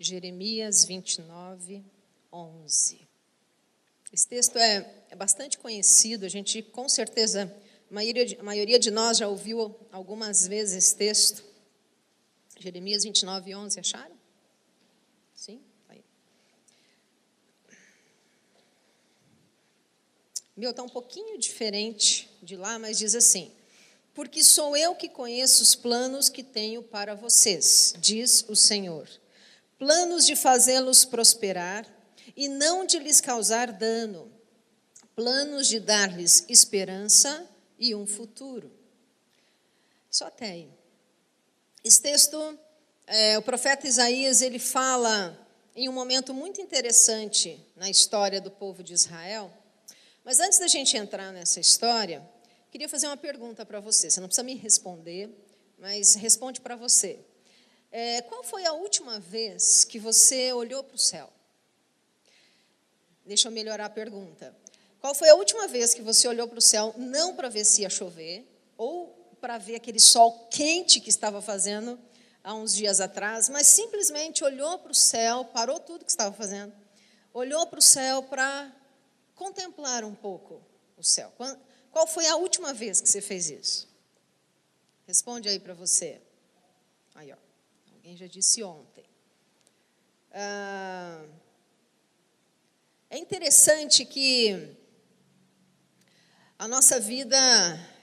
Jeremias 29, 11. Esse texto é bastante conhecido, a gente com certeza, a maioria de nós já ouviu algumas vezes esse texto. Jeremias 29, 11, acharam? Sim? Aí. Meu, está um pouquinho diferente de lá, mas diz assim: porque sou eu que conheço os planos que tenho para vocês, diz o Senhor. Planos de fazê-los prosperar e não de lhes causar dano. Planos de dar-lhes esperança e um futuro. Só até aí. Esse texto, o profeta Isaías, ele fala em um momento muito interessante na história do povo de Israel. Mas antes da gente entrar nessa história, queria fazer uma pergunta para você. Você não precisa me responder, mas responde para você. Qual foi a última vez que você olhou para o céu? Deixa eu melhorar a pergunta. Qual foi a última vez que você olhou para o céu, não para ver se ia chover, ou para ver aquele sol quente que estava fazendo há uns dias atrás, mas simplesmente olhou para o céu, parou tudo que estava fazendo, olhou para o céu para contemplar um pouco o céu? Qual foi a última vez que você fez isso? Responde aí para você. Aí, ó. Alguém já disse ontem. É interessante que a nossa vida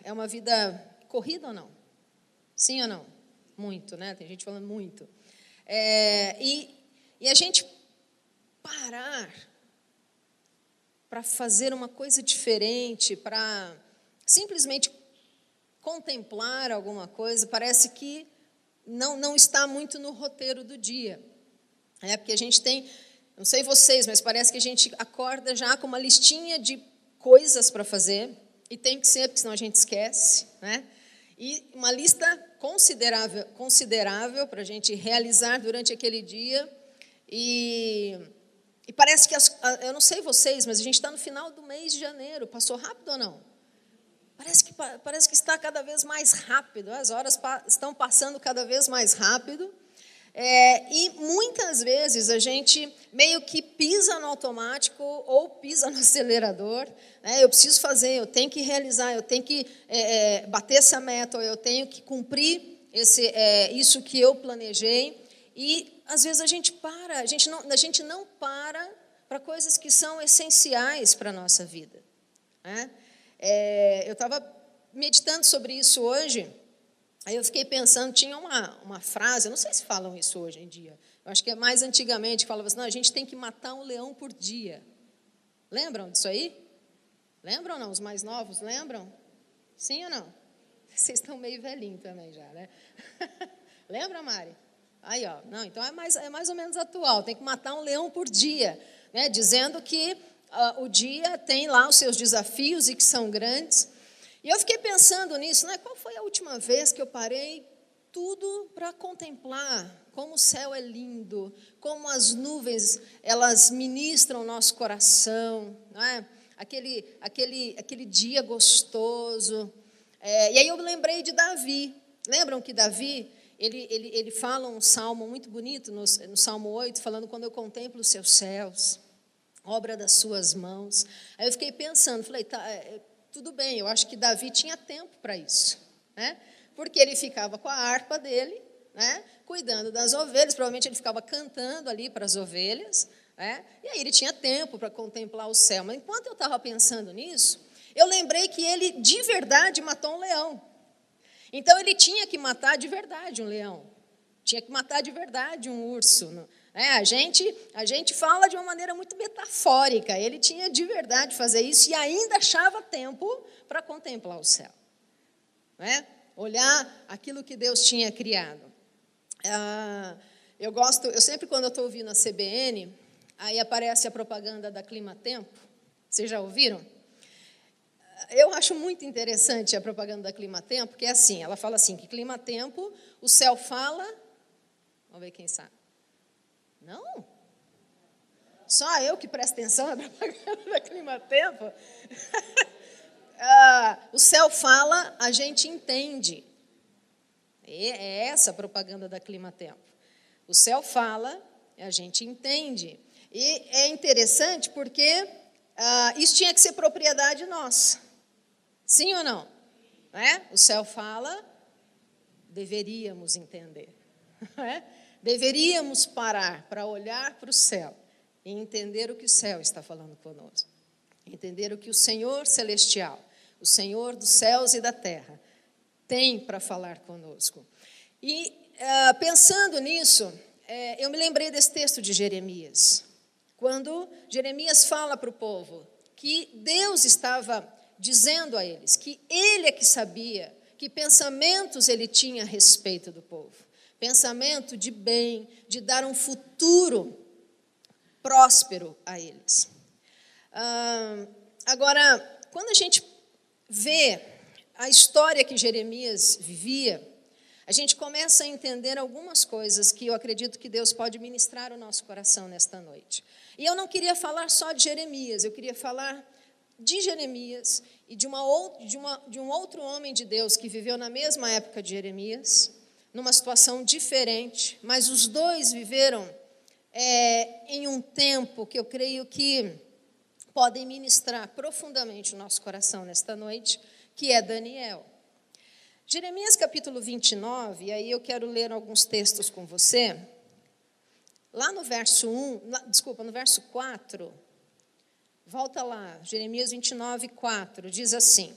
é uma vida corrida ou não? Sim ou não? Muito, né? Tem gente falando muito. E a gente parar para fazer uma coisa diferente, para simplesmente contemplar alguma coisa, parece que não está muito no roteiro do dia. Porque a gente tem, não sei vocês, mas parece que a gente acorda já com uma listinha de coisas para fazer, e tem que ser, porque senão a gente esquece, né? E uma lista considerável para a gente realizar durante aquele dia, e parece que, eu não sei vocês, mas a gente está no final do mês de janeiro, passou rápido ou não? Parece que está cada vez mais rápido, as horas estão passando cada vez mais rápido, e muitas vezes a gente meio que pisa no automático ou pisa no acelerador, né? Eu preciso fazer, eu tenho que realizar, eu tenho que bater essa meta, ou eu tenho que cumprir isso que eu planejei, e às vezes a gente não para coisas que são essenciais para a nossa vida, né? Eu estava meditando sobre isso hoje, aí eu fiquei pensando, tinha uma frase, eu não sei se falam isso hoje em dia, eu acho que é mais antigamente, que falava assim, não, a gente tem que matar um leão por dia. Lembram disso aí? Lembram ou não? Os mais novos lembram? Sim ou não? Vocês estão meio velhinhos também já, né? Lembra, Mari? Aí, ó, não, então é mais ou menos atual, tem que matar um leão por dia, né? Dizendo que o dia tem lá os seus desafios e que são grandes. E eu fiquei pensando nisso, né? Qual foi a última vez que eu parei tudo para contemplar como o céu é lindo, como as nuvens, elas ministram o nosso coração, não é? Aquele dia gostoso. E aí eu lembrei de Davi. Lembram que Davi, ele fala um salmo muito bonito, no Salmo 8, falando, quando eu contemplo os seus céus, obra das suas mãos. Aí eu fiquei pensando, falei, tudo bem, eu acho que Davi tinha tempo para isso, né? Porque ele ficava com a harpa dele, né? Cuidando das ovelhas, provavelmente ele ficava cantando ali para as ovelhas, né? E aí ele tinha tempo para contemplar o céu. Mas enquanto eu estava pensando nisso, eu lembrei que ele de verdade matou um leão. Então ele tinha que matar de verdade um leão, tinha que matar de verdade um urso. A gente fala de uma maneira muito metafórica, ele tinha de verdade fazer isso e ainda achava tempo para contemplar o céu, né? Olhar aquilo que Deus tinha criado. Eu sempre quando eu estou ouvindo a CBN, aí aparece a propaganda da Climatempo, vocês já ouviram? Eu acho muito interessante a propaganda da Climatempo, porque é assim, ela fala assim, que Climatempo, o céu fala, vamos ver quem sabe. Não? Só eu que presto atenção na propaganda da Climatempo? O céu fala, a gente entende. É essa a propaganda da Climatempo. O céu fala, a gente entende. E é interessante porque isso tinha que ser propriedade nossa. Sim ou não? O céu fala, deveríamos entender. Deveríamos parar para olhar para o céu e entender o que o céu está falando conosco. Entender o que o Senhor celestial, o Senhor dos céus e da terra, tem para falar conosco. E pensando nisso, eu me lembrei desse texto de Jeremias, quando Jeremias fala para o povo que Deus estava dizendo a eles que Ele é que sabia que pensamentos Ele tinha a respeito do povo. Pensamento de bem, de dar um futuro próspero a eles. Agora, quando a gente vê a história que Jeremias vivia, a gente começa a entender algumas coisas que eu acredito que Deus pode ministrar o nosso coração nesta noite. E eu não queria falar só de Jeremias, eu queria falar de Jeremias e de um outro homem de Deus que viveu na mesma época de Jeremias, numa situação diferente, mas os dois viveram em um tempo que eu creio que podem ministrar profundamente o nosso coração nesta noite, que é Daniel. Jeremias capítulo 29, e aí eu quero ler alguns textos com você. Lá no verso 4, volta lá, Jeremias 29, 4, diz assim: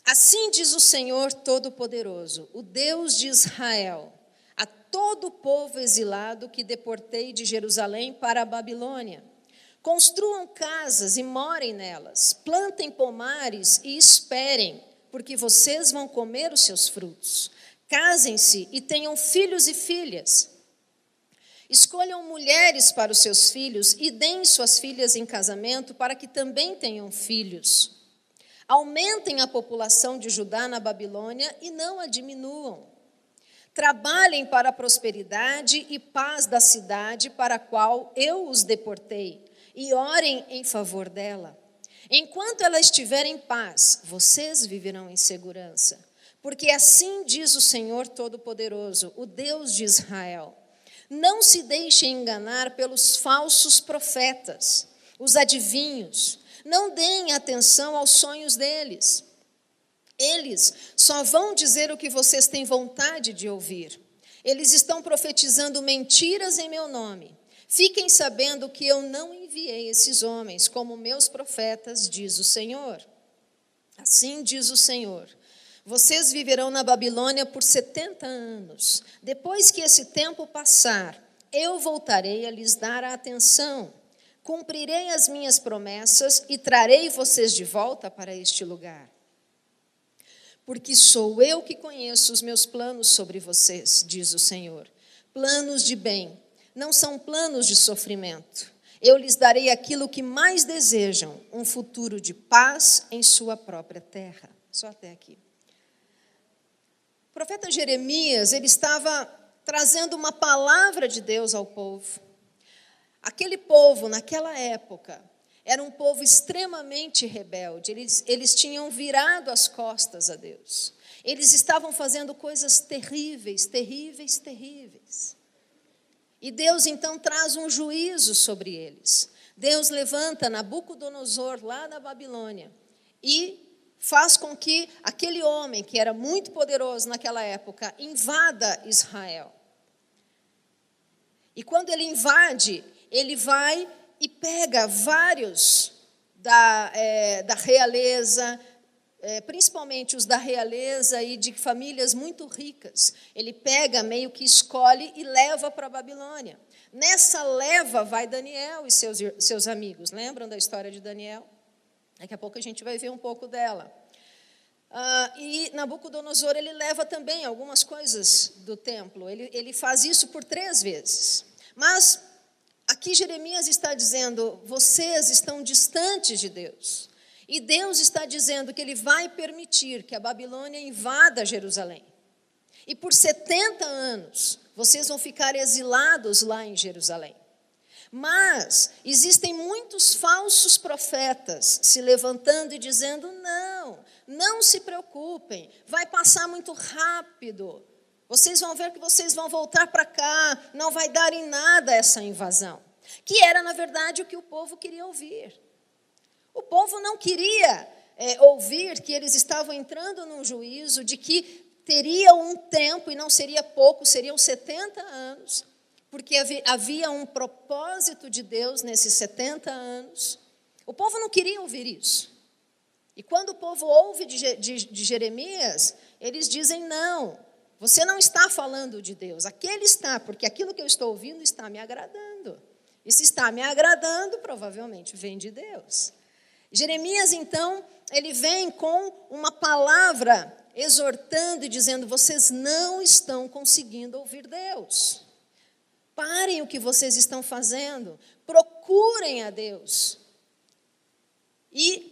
Assim diz o Senhor Todo-Poderoso, o Deus de Israel, a todo o povo exilado que deportei de Jerusalém para a Babilônia. Construam casas e morem nelas, plantem pomares e esperem, porque vocês vão comer os seus frutos. Casem-se e tenham filhos e filhas. Escolham mulheres para os seus filhos e deem suas filhas em casamento para que também tenham filhos. Aumentem a população de Judá na Babilônia e não a diminuam. Trabalhem para a prosperidade e paz da cidade para a qual eu os deportei e orem em favor dela. Enquanto ela estiver em paz, vocês viverão em segurança. Porque assim diz o Senhor Todo-Poderoso, o Deus de Israel: Não se deixem enganar pelos falsos profetas, os adivinhos. Não deem atenção aos sonhos deles. Eles só vão dizer o que vocês têm vontade de ouvir. Eles estão profetizando mentiras em meu nome. Fiquem sabendo que eu não enviei esses homens como meus profetas, diz o Senhor. Assim diz o Senhor: Vocês viverão na Babilônia por 70 anos. Depois que esse tempo passar, eu voltarei a lhes dar a atenção. Cumprirei as minhas promessas e trarei vocês de volta para este lugar. Porque sou eu que conheço os meus planos sobre vocês, diz o Senhor. Planos de bem, não são planos de sofrimento. Eu lhes darei aquilo que mais desejam, um futuro de paz em sua própria terra. Só até aqui. O profeta Jeremias, ele estava trazendo uma palavra de Deus ao povo. Aquele povo, naquela época, era um povo extremamente rebelde. Eles tinham virado as costas a Deus. Eles estavam fazendo coisas terríveis, terríveis, terríveis. E Deus, então, traz um juízo sobre eles. Deus levanta Nabucodonosor, lá da Babilônia, e faz com que aquele homem, que era muito poderoso naquela época, invada Israel. E quando ele invade, ele vai e pega vários da realeza, principalmente os da realeza e de famílias muito ricas. Ele pega, meio que escolhe e leva para a Babilônia. Nessa leva vai Daniel e seus amigos. Lembram da história de Daniel? Daqui a pouco a gente vai ver um pouco dela. E Nabucodonosor, ele leva também algumas coisas do templo. Ele faz isso por 3 vezes. Mas aqui Jeremias está dizendo: vocês estão distantes de Deus. E Deus está dizendo que Ele vai permitir que a Babilônia invada Jerusalém. E por 70 anos, vocês vão ficar exilados lá em Jerusalém. Mas existem muitos falsos profetas se levantando e dizendo: não se preocupem, vai passar muito rápido. Vocês vão ver que vocês vão voltar para cá, não vai dar em nada essa invasão. Que era, na verdade, o que o povo queria ouvir. O povo não queria ouvir que eles estavam entrando num juízo, de que teria um tempo, e não seria pouco, seriam 70 anos, porque havia um propósito de Deus nesses 70 anos. O povo não queria ouvir isso. E quando o povo ouve de Jeremias, eles dizem, não, você não está falando de Deus, aquele está, porque aquilo que eu estou ouvindo está me agradando. E se está me agradando, provavelmente vem de Deus. Jeremias, então, ele vem com uma palavra exortando e dizendo, vocês não estão conseguindo ouvir Deus. Parem o que vocês estão fazendo, procurem a Deus. E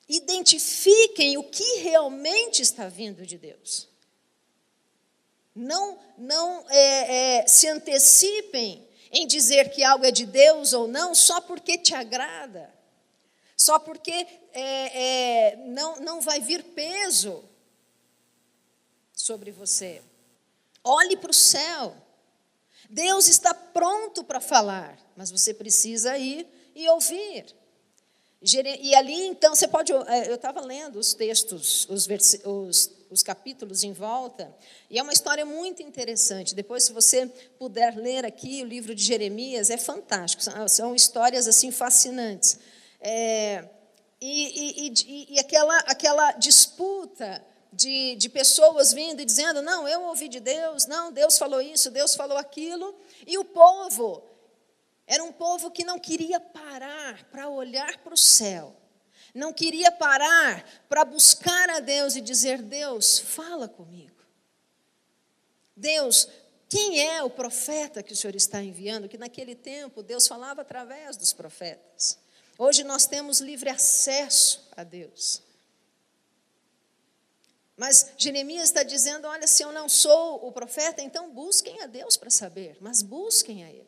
identifiquem o que realmente está vindo de Deus. Não se antecipem em dizer que algo é de Deus ou não, só porque te agrada. Só porque não vai vir peso sobre você. Olhe para o céu. Deus está pronto para falar, mas você precisa ir e ouvir. E ali, então, você pode... Eu estava lendo os textos, os capítulos em volta, e é uma história muito interessante. Depois, se você puder ler aqui o livro de Jeremias, é fantástico. São histórias assim fascinantes. E aquela disputa de pessoas vindo e dizendo, não, eu ouvi de Deus, não, Deus falou isso, Deus falou aquilo, e o povo... Era um povo que não queria parar para olhar para o céu. Não queria parar para buscar a Deus e dizer, Deus, fala comigo. Deus, quem é o profeta que o Senhor está enviando? Que naquele tempo Deus falava através dos profetas. Hoje nós temos livre acesso a Deus. Mas Jeremias está dizendo, olha, se eu não sou o profeta, então busquem a Deus para saber, mas busquem a Ele.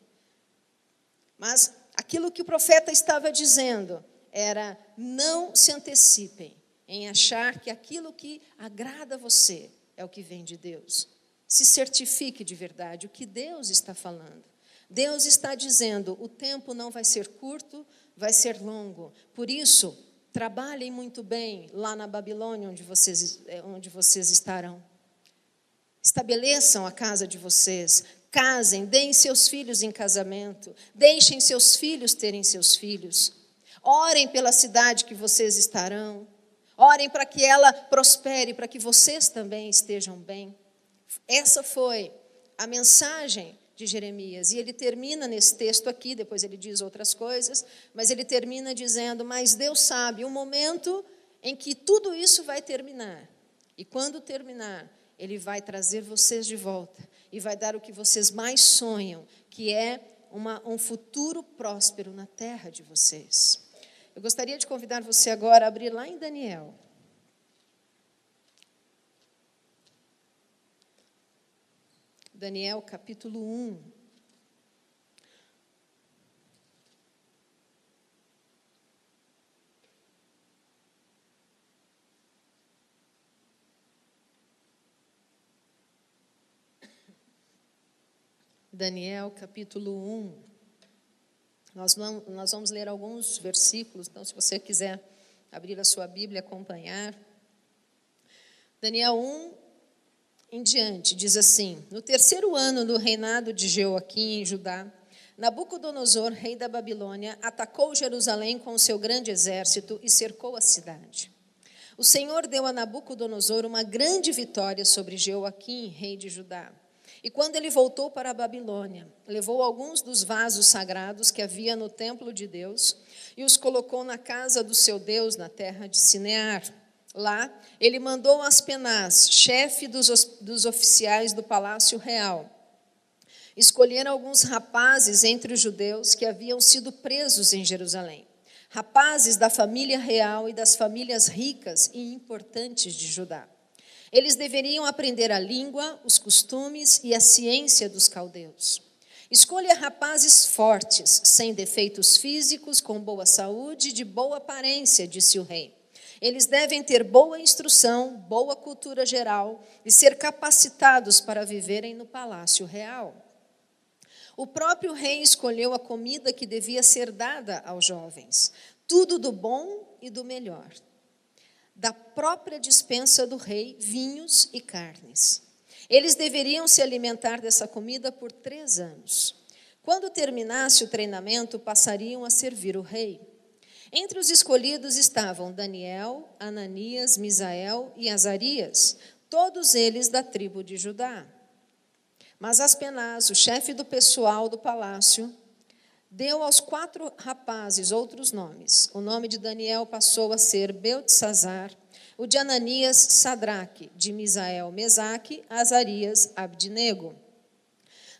Mas aquilo que o profeta estava dizendo era, não se antecipem em achar que aquilo que agrada a você é o que vem de Deus. Se certifique de verdade o que Deus está falando. Deus está dizendo, o tempo não vai ser curto, vai ser longo. Por isso, trabalhem muito bem lá na Babilônia, onde vocês estarão. Estabeleçam a casa de vocês. Casem, deem seus filhos em casamento, deixem seus filhos terem seus filhos. Orem pela cidade que vocês estarão. Orem para que ela prospere, para que vocês também estejam bem. Essa foi a mensagem de Jeremias. E ele termina nesse texto aqui, depois ele diz outras coisas, mas ele termina dizendo, mas Deus sabe o momento em que tudo isso vai terminar. E quando terminar, Ele vai trazer vocês de volta e vai dar o que vocês mais sonham, que é um futuro próspero na terra de vocês. Eu gostaria de convidar você agora a abrir lá em Daniel. Daniel, capítulo 1. Daniel, capítulo 1. Nós vamos ler alguns versículos, então, se você quiser abrir a sua Bíblia e acompanhar. Daniel 1 em diante, diz assim: no 3º ano do reinado de Jeoaquim em Judá, Nabucodonosor, rei da Babilônia, atacou Jerusalém com o seu grande exército e cercou a cidade. O Senhor deu a Nabucodonosor uma grande vitória sobre Jeoaquim, rei de Judá. E quando ele voltou para a Babilônia, levou alguns dos vasos sagrados que havia no templo de Deus e os colocou na casa do seu Deus, na terra de Sinear. Lá, ele mandou Aspenaz, chefe dos oficiais do palácio real, escolher alguns rapazes entre os judeus que haviam sido presos em Jerusalém, rapazes da família real e das famílias ricas e importantes de Judá. Eles deveriam aprender a língua, os costumes e a ciência dos caldeus. Escolha rapazes fortes, sem defeitos físicos, com boa saúde e de boa aparência, disse o rei. Eles devem ter boa instrução, boa cultura geral e ser capacitados para viverem no palácio real. O próprio rei escolheu a comida que devia ser dada aos jovens, tudo do bom e do melhor. Da própria despensa do rei, vinhos e carnes. Eles deveriam se alimentar dessa comida por 3 anos. Quando terminasse o treinamento, passariam a servir o rei. Entre os escolhidos estavam Daniel, Ananias, Misael e Azarias, todos eles da tribo de Judá. Mas Aspenaz, o chefe do pessoal do palácio, deu aos 4 rapazes outros nomes. O nome de Daniel passou a ser Beltesazar, o de Ananias, Sadraque, de Misael, Mesaque, Azarias, Abdinego.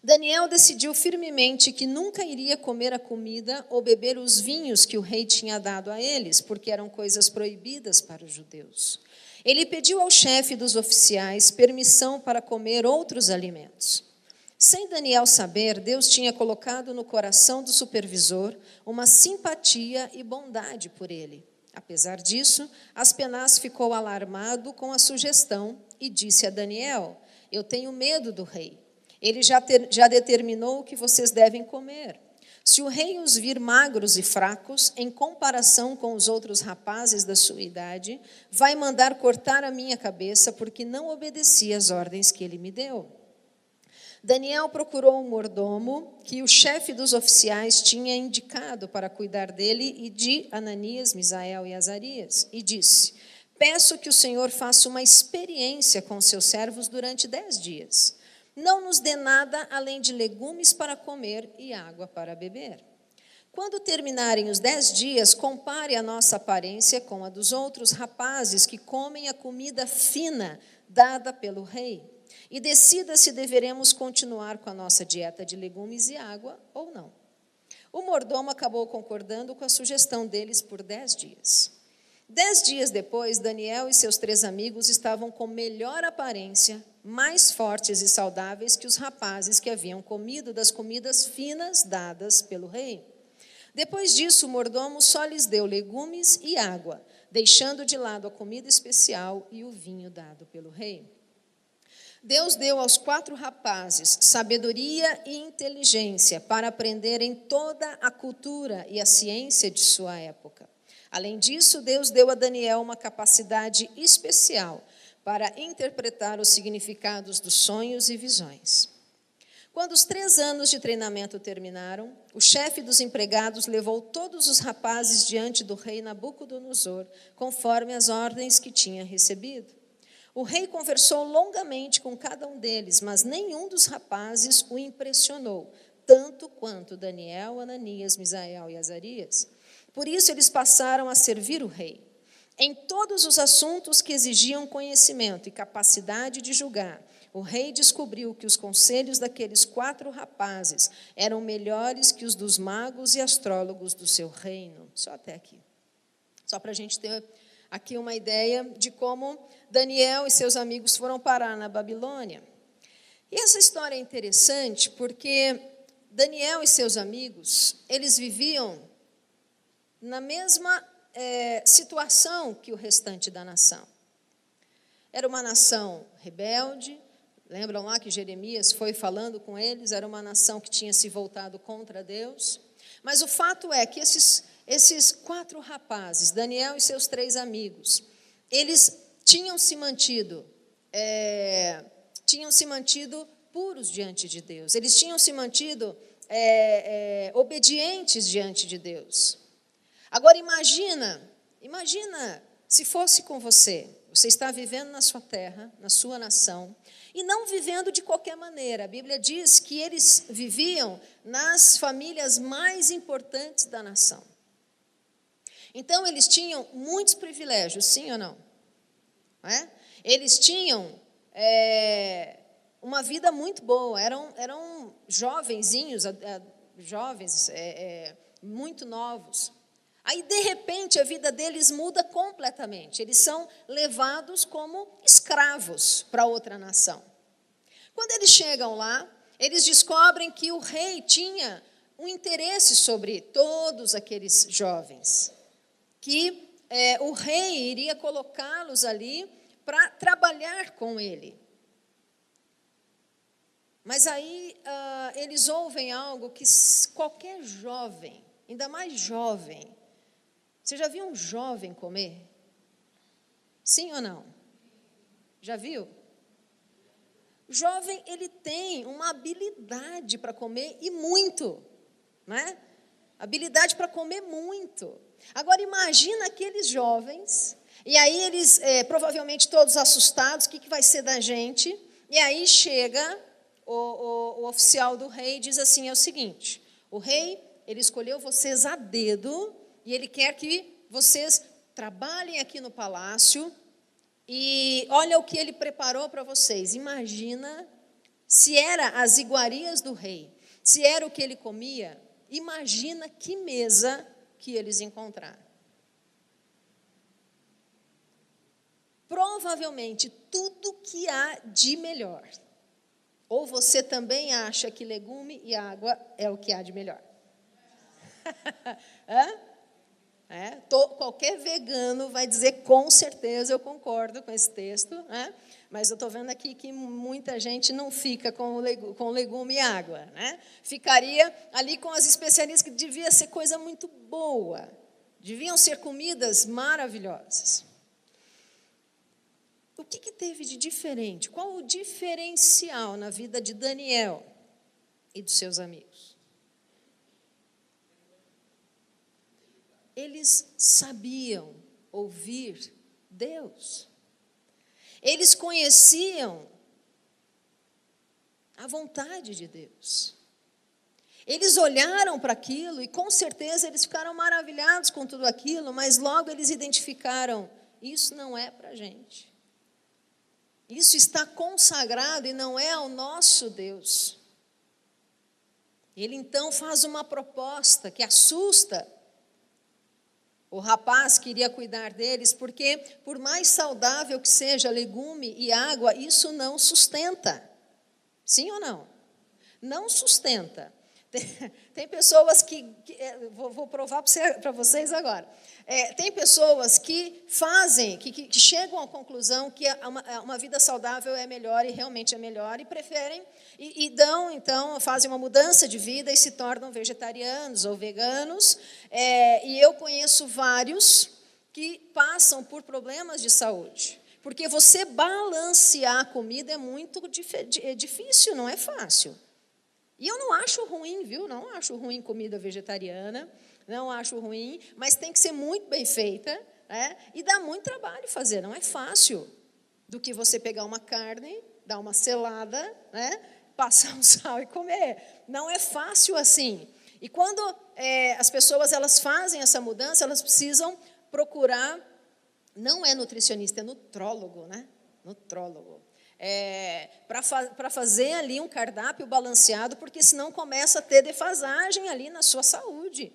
Daniel decidiu firmemente que nunca iria comer a comida ou beber os vinhos que o rei tinha dado a eles, porque eram coisas proibidas para os judeus. Ele pediu ao chefe dos oficiais permissão para comer outros alimentos. Sem Daniel saber, Deus tinha colocado no coração do supervisor uma simpatia e bondade por ele. Apesar disso, Aspenaz ficou alarmado com a sugestão e disse a Daniel: eu tenho medo do rei. Ele já determinou o que vocês devem comer. Se o rei os vir magros e fracos, em comparação com os outros rapazes da sua idade, vai mandar cortar a minha cabeça, porque não obedeci às ordens que ele me deu. Daniel procurou um mordomo que o chefe dos oficiais tinha indicado para cuidar dele e de Ananias, Misael e Azarias, e disse: peço que o Senhor faça uma experiência com seus servos durante 10 dias. Não nos dê nada além de legumes para comer e água para beber. Quando terminarem os 10 dias, compare a nossa aparência com a dos outros rapazes que comem a comida fina dada pelo rei. E decida se deveremos continuar com a nossa dieta de legumes e água ou não. O mordomo acabou concordando com a sugestão deles por 10 dias. 10 dias depois, Daniel e seus 3 amigos estavam com melhor aparência, mais fortes e saudáveis que os rapazes que haviam comido das comidas finas dadas pelo rei. Depois disso, o mordomo só lhes deu legumes e água, deixando de lado a comida especial e o vinho dado pelo rei. Deus deu aos 4 rapazes sabedoria e inteligência para aprenderem toda a cultura e a ciência de sua época. Além disso, Deus deu a Daniel uma capacidade especial para interpretar os significados dos sonhos e visões. Quando os 3 anos de treinamento terminaram, o chefe dos empregados levou todos os rapazes diante do rei Nabucodonosor, conforme as ordens que tinha recebido. O rei conversou longamente com cada um deles, mas nenhum dos rapazes o impressionou, tanto quanto Daniel, Ananias, Misael e Azarias. Por isso, eles passaram a servir o rei. Em todos os assuntos que exigiam conhecimento e capacidade de julgar, o rei descobriu que os conselhos daqueles 4 rapazes eram melhores que os dos magos e astrólogos do seu reino. Só até aqui. Só para a gente ter aqui uma ideia de como Daniel e seus amigos foram parar na Babilônia. E essa história é interessante porque Daniel e seus amigos, eles viviam na mesma situação que o restante da nação. Era uma nação rebelde, lembram lá que Jeremias foi falando com eles, era uma nação que tinha se voltado contra Deus. Mas o fato é que esses 4 rapazes, Daniel e seus 3 amigos, eles tinham se mantido puros diante de Deus. Eles tinham se mantido obedientes diante de Deus. Agora imagina se fosse com você. Você está vivendo na sua terra, na sua nação, e não vivendo de qualquer maneira. A Bíblia diz que eles viviam nas famílias mais importantes da nação. Então, eles tinham muitos privilégios, sim ou não? Eles tinham uma vida muito boa, eram jovenzinhos, muito novos. Aí, de repente, a vida deles muda completamente. Eles são levados como escravos para outra nação. Quando eles chegam lá, eles descobrem que o rei tinha um interesse sobre todos aqueles jovens, que o rei iria colocá-los ali para trabalhar com ele. Mas aí eles ouvem algo que qualquer jovem, ainda mais jovem, você já viu um jovem comer? Sim ou não? Já viu? O jovem, ele tem uma habilidade para comer e muito, né? Habilidade para comer muito. Agora, imagina aqueles jovens, e aí eles, provavelmente todos assustados, o que vai ser da gente? E aí chega o oficial do rei e diz assim, é o seguinte, o rei, ele escolheu vocês a dedo, e ele quer que vocês trabalhem aqui no palácio, e olha o que ele preparou para vocês. Imagina se era as iguarias do rei, se era o que ele comia, imagina que mesa que eles encontraram. Provavelmente tudo que há de melhor. Ou você também acha que legume e água é o que há de melhor? Qualquer vegano vai dizer, com certeza, eu concordo com esse texto, né? Mas eu estou vendo aqui que muita gente não fica com legume e água, né? Ficaria ali com as especiarias, que devia ser coisa muito boa, deviam ser comidas maravilhosas. O que teve de diferente? Qual o diferencial na vida de Daniel e dos seus amigos? Eles sabiam ouvir Deus. Eles conheciam a vontade de Deus. Eles olharam para aquilo e, com certeza, eles ficaram maravilhados com tudo aquilo, mas logo eles identificaram, isso não é para a gente. Isso está consagrado e não é ao nosso Deus. Ele, então, faz uma proposta que assusta o rapaz que iria cuidar deles, porque, por mais saudável que seja legume e água, isso não sustenta. Sim ou não? Não sustenta. Tem pessoas vou provar para vocês agora. Tem pessoas que fazem, que chegam à conclusão que uma vida saudável é melhor, e realmente é melhor, e preferem, então, fazem uma mudança de vida e se tornam vegetarianos ou veganos. E eu conheço vários que passam por problemas de saúde. Porque você balancear a comida é muito difícil, não é fácil. E eu não acho ruim, viu? Não acho ruim comida vegetariana, não acho ruim, mas tem que ser muito bem feita, e dá muito trabalho fazer, não é fácil. Do que você pegar uma carne, dar uma selada, passar um sal e comer. Não é fácil assim. E quando as pessoas elas fazem essa mudança, elas precisam procurar, não é nutricionista, é nutrólogo, né? Nutrólogo. Para fazer ali um cardápio balanceado, porque senão começa a ter defasagem ali na sua saúde.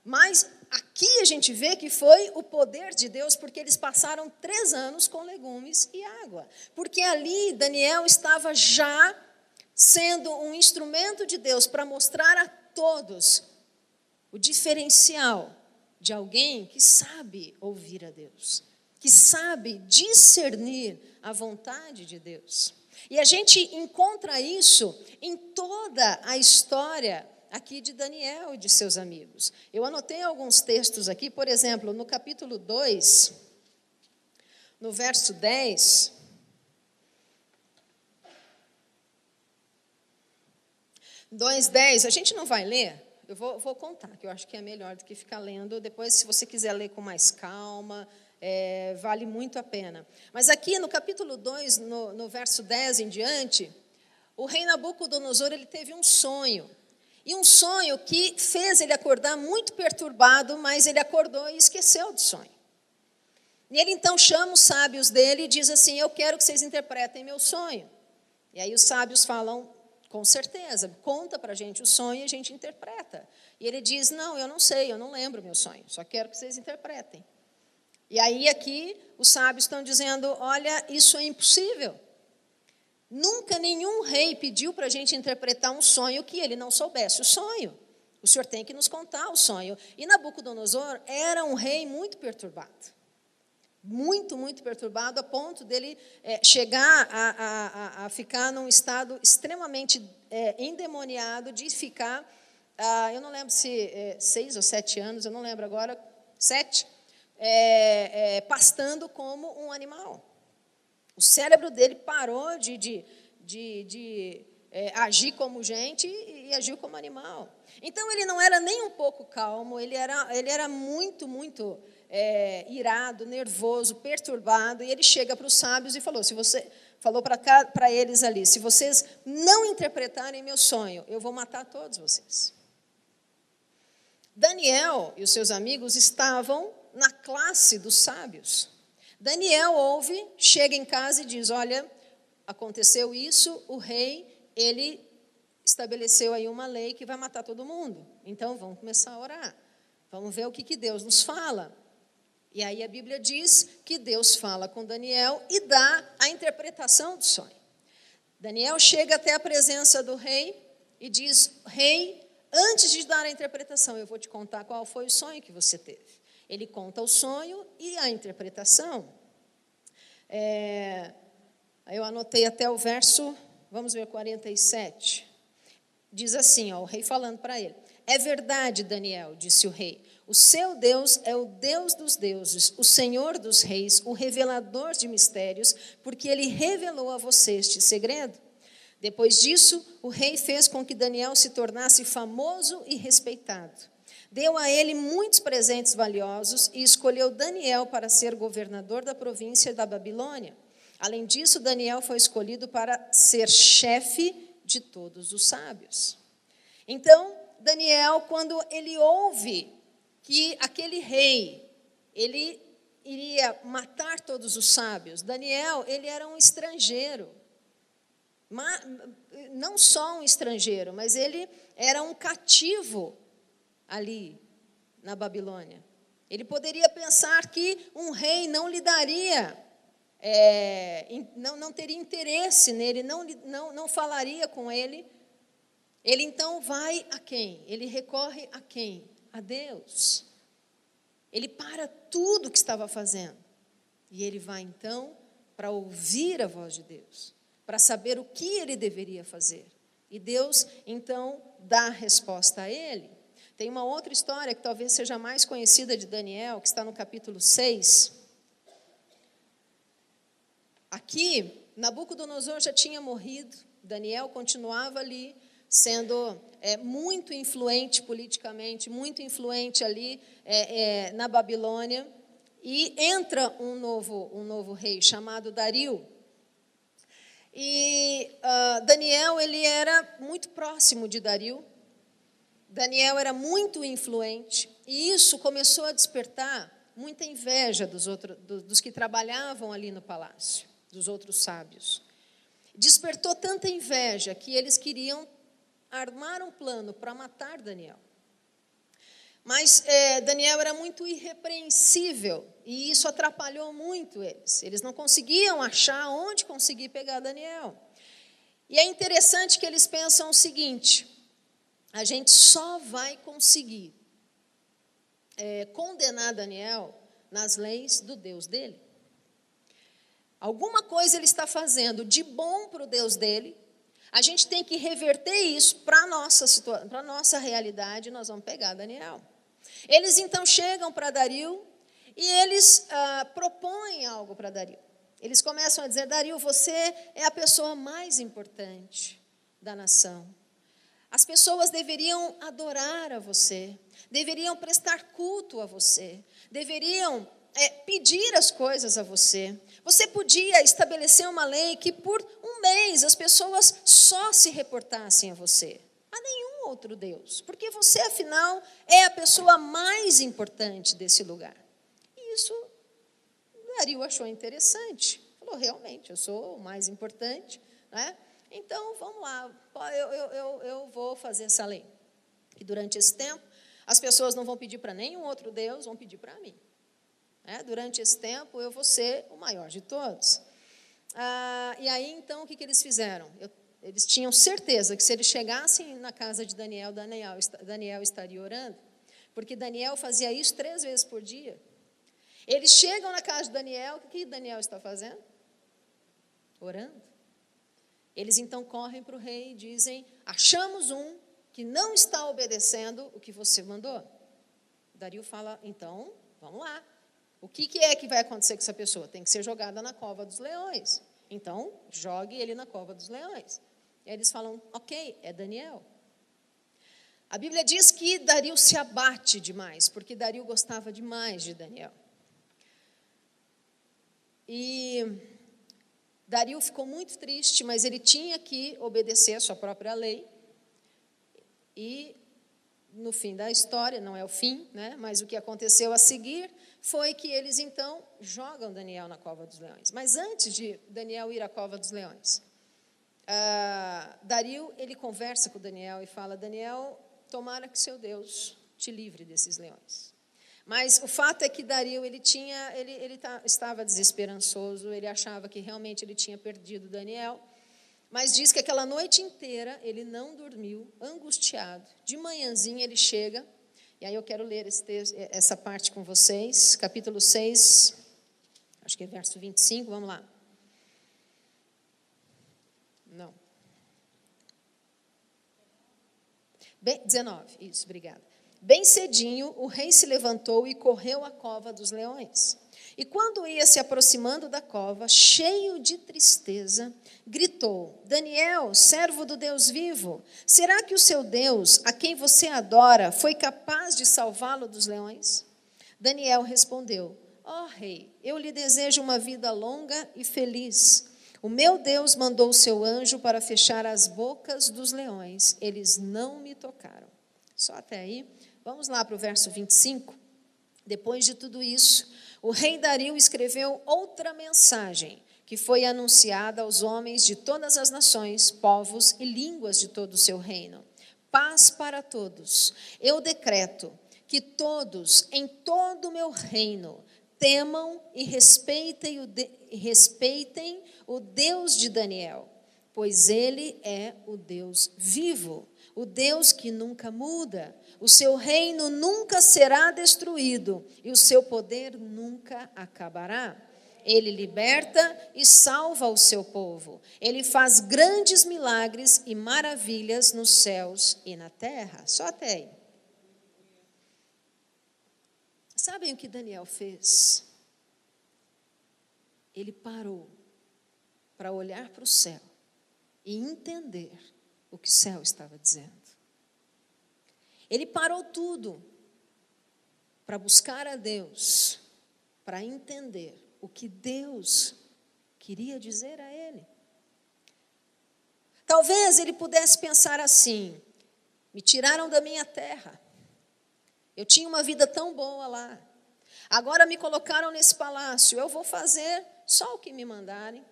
Mas aqui a gente vê que foi o poder de Deus, porque eles passaram 3 anos com legumes e água. Porque ali Daniel estava já sendo um instrumento de Deus para mostrar a todos o diferencial de alguém que sabe ouvir a Deus, que sabe discernir a vontade de Deus. E a gente encontra isso em toda a história aqui de Daniel e de seus amigos. Eu anotei alguns textos aqui, por exemplo, no capítulo 2, no verso 10, a gente não vai ler, eu vou contar, que eu acho que é melhor do que ficar lendo. Depois, se você quiser ler com mais calma, vale muito a pena. Mas aqui no capítulo 2, no verso 10 em diante, o rei Nabucodonosor ele teve um sonho. E um sonho que fez ele acordar muito perturbado, mas ele acordou e esqueceu do sonho. E ele então chama os sábios dele e diz assim, eu quero que vocês interpretem meu sonho. E aí os sábios falam, com certeza, conta para a gente o sonho e a gente interpreta. E ele diz, não, eu não sei, eu não lembro meu sonho, só quero que vocês interpretem. E aí aqui os sábios estão dizendo, olha, isso é impossível. Nunca nenhum rei pediu para a gente interpretar um sonho que ele não soubesse o sonho. O o senhor tem que nos contar o sonho. E Nabucodonosor era um rei muito perturbado. Muito, muito perturbado, a ponto dele chegar a ficar num estado extremamente endemoniado, de ficar, eu não lembro se 6 ou 7 anos, eu não lembro agora, 7, pastando como um animal. O cérebro dele parou de agir como gente e agiu como animal. Então, ele não era nem um pouco calmo, ele era muito, muito irado, nervoso, perturbado, e ele chega para os sábios e falou para eles ali, se vocês não interpretarem meu sonho, eu vou matar todos vocês. Daniel e os seus amigos estavam na classe dos sábios. Daniel ouve, chega em casa e diz, olha, aconteceu isso, o rei, ele estabeleceu aí uma lei que vai matar todo mundo. Então, vamos começar a orar. Vamos ver o que Deus nos fala. E aí a Bíblia diz que Deus fala com Daniel e dá a interpretação do sonho. Daniel chega até a presença do rei e diz, rei, antes de dar a interpretação, eu vou te contar qual foi o sonho que você teve. Ele conta o sonho e a interpretação. Eu anotei até o verso, vamos ver, 47. Diz assim, o rei falando para ele. É verdade, Daniel, disse o rei. O seu Deus é o Deus dos deuses, o Senhor dos reis, o revelador de mistérios, porque ele revelou a você este segredo. Depois disso, o rei fez com que Daniel se tornasse famoso e respeitado. Deu a ele muitos presentes valiosos e escolheu Daniel para ser governador da província da Babilônia. Além disso, Daniel foi escolhido para ser chefe de todos os sábios. Então, Daniel, quando ele ouve que aquele rei, ele iria matar todos os sábios, Daniel, ele era um estrangeiro. Não só um estrangeiro, mas ele era um cativo ali na Babilônia. Ele poderia pensar que um rei não lhe daria, não teria interesse nele, não falaria com ele. Ele então vai a quem? Ele recorre a quem? A Deus. Ele para tudo que estava fazendo. E ele vai então para ouvir a voz de Deus, para saber o que ele deveria fazer. E Deus então dá a resposta a ele. Tem uma outra história que talvez seja mais conhecida de Daniel, que está no capítulo 6. Aqui, Nabucodonosor já tinha morrido, Daniel continuava ali, sendo muito influente politicamente, muito influente ali na Babilônia, e entra um novo rei chamado Dario. E Daniel, ele era muito próximo de Dario. Daniel era muito influente, e isso começou a despertar muita inveja dos que trabalhavam ali no palácio, dos outros sábios. Despertou tanta inveja que eles queriam armar um plano para matar Daniel. Mas Daniel era muito irrepreensível, e isso atrapalhou muito eles. Eles não conseguiam achar onde conseguir pegar Daniel. E é interessante que eles pensam o seguinte: a gente só vai conseguir condenar Daniel nas leis do Deus dele. Alguma coisa ele está fazendo de bom para o Deus dele. A gente tem que reverter isso para a nossa realidade, e nós vamos pegar Daniel. Eles então chegam para Dario e eles propõem algo para Dario. Eles começam a dizer: Dario, você é a pessoa mais importante da nação. As pessoas deveriam adorar a você, deveriam prestar culto a você, deveriam pedir as coisas a você. Você podia estabelecer uma lei que por um mês as pessoas só se reportassem a você, a nenhum outro Deus, porque você, afinal, é a pessoa mais importante desse lugar. E isso Dario achou interessante. Falou: realmente, eu sou o mais importante, né? Então, vamos lá, eu vou fazer essa lei. E durante esse tempo, as pessoas não vão pedir para nenhum outro Deus, vão pedir para mim. Durante esse tempo, eu vou ser o maior de todos. E aí, então, o que eles fizeram? Eles tinham certeza que se eles chegassem na casa de Daniel, Daniel estaria orando, porque Daniel fazia isso 3 vezes por dia. Eles chegam na casa de Daniel, o que Daniel está fazendo? Orando. Eles então correm para o rei e dizem: achamos um que não está obedecendo o que você mandou. Dario fala: então, vamos lá. O que é que vai acontecer com essa pessoa? Tem que ser jogada na cova dos leões. Então, jogue ele na cova dos leões. E aí eles falam: ok, é Daniel. A Bíblia diz que Dario se abate demais, porque Dario gostava demais de Daniel. E Dario ficou muito triste, mas ele tinha que obedecer a sua própria lei. E no fim da história, não é o fim, né? Mas o que aconteceu a seguir foi que eles então jogam Daniel na cova dos leões. Mas antes de Daniel ir à cova dos leões, Dario, ele conversa com Daniel e fala: Daniel, tomara que seu Deus te livre desses leões. Mas o fato é que Dario, ele estava desesperançoso, ele achava que realmente ele tinha perdido Daniel, mas diz que aquela noite inteira ele não dormiu, angustiado. De manhãzinha ele chega, e aí eu quero ler essa parte com vocês, capítulo 6, acho que é verso 25, vamos lá. Não. 19, isso, obrigada. Bem cedinho, o rei se levantou e correu à cova dos leões. E quando ia se aproximando da cova, cheio de tristeza, gritou: Daniel, servo do Deus vivo, será que o seu Deus, a quem você adora, foi capaz de salvá-lo dos leões? Daniel respondeu: ó rei, eu lhe desejo uma vida longa e feliz. O meu Deus mandou o seu anjo para fechar as bocas dos leões. Eles não me tocaram. Só até aí. Vamos lá para o verso 25. Depois de tudo isso, o rei Dario escreveu outra mensagem, que foi anunciada aos homens de todas as nações, povos e línguas de todo o seu reino. Paz para todos. Eu decreto que todos, em todo o meu reino, temam e respeitem o Deus de Daniel, pois ele é o Deus vivo, o Deus que nunca muda. O seu reino nunca será destruído e o seu poder nunca acabará. Ele liberta e salva o seu povo. Ele faz grandes milagres e maravilhas nos céus e na terra. Só até aí. Sabem o que Daniel fez? Ele parou para olhar para o céu e entender o que o céu estava dizendo. Ele parou tudo para buscar a Deus, para entender o que Deus queria dizer a ele. Talvez ele pudesse pensar assim: me tiraram da minha terra, eu tinha uma vida tão boa lá, agora me colocaram nesse palácio, eu vou fazer só o que me mandarem,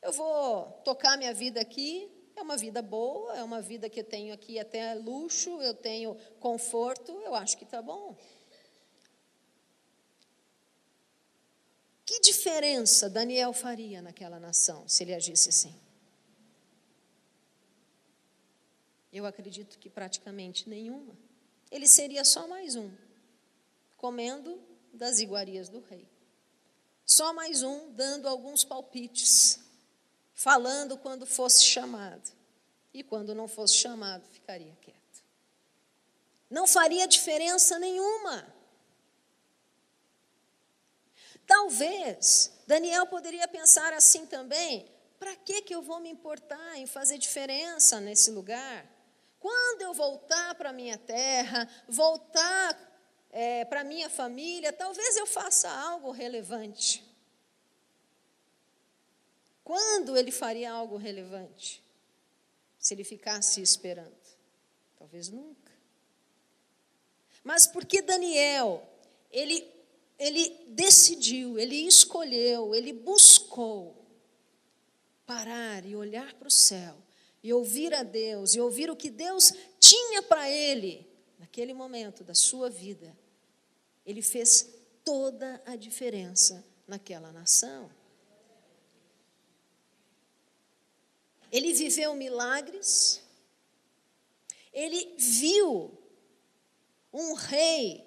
eu vou tocar minha vida aqui. É uma vida boa, é uma vida que eu tenho aqui até luxo, eu tenho conforto, eu acho que está bom. Que diferença Daniel faria naquela nação se ele agisse assim? Eu acredito que praticamente nenhuma. Ele seria só mais um, comendo das iguarias do rei. Só mais um, dando alguns palpites, falando quando fosse chamado. E quando não fosse chamado, ficaria quieto. Não faria diferença nenhuma. Talvez Daniel poderia pensar assim também: para que eu vou me importar em fazer diferença nesse lugar? Quando eu voltar para a minha terra, voltar para a minha família, talvez eu faça algo relevante. Quando ele faria algo relevante? Se ele ficasse esperando? Talvez nunca. Mas porque Daniel, ele decidiu, ele escolheu, ele buscou parar e olhar para o céu e ouvir a Deus, e ouvir o que Deus tinha para ele naquele momento da sua vida, ele fez toda a diferença naquela nação. ele viveu milagres, ele viu um rei